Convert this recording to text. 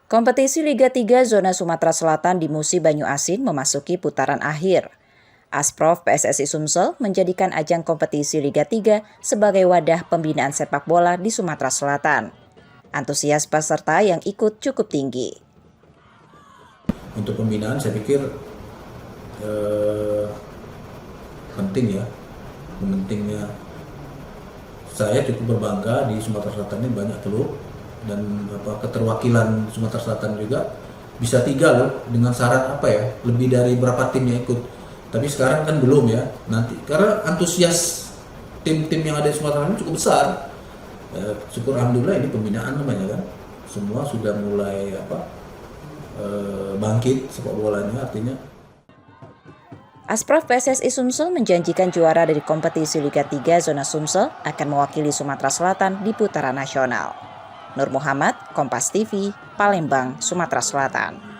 Kompetisi Liga 3 Zona Sumatera Selatan di Musi Banyu Asin memasuki putaran akhir. Asprof PSSI Sumsel menjadikan ajang kompetisi Liga 3 sebagai wadah pembinaan sepak bola di Sumatera Selatan. Antusias peserta yang ikut cukup tinggi. Untuk pembinaan saya pikir penting ya. Pentingnya saya cukup berbangga di Sumatera Selatan ini banyak klub dan keterwakilan Sumatera Selatan juga bisa 3 loh, dengan syarat lebih dari berapa tim yang ikut. Tapi sekarang kan belum ya, nanti karena antusias tim-tim yang ada di Sumatera Selatan cukup besar. Syukur alhamdulillah ini pembinaan namanya kan, semua sudah mulai bangkit sepak bolanya, artinya. Asprof PSSI Sumsel menjanjikan juara dari kompetisi Liga 3 Zona Sumsel akan mewakili Sumatera Selatan di putaran nasional. Nur Muhammad, Kompas TV, Palembang, Sumatera Selatan.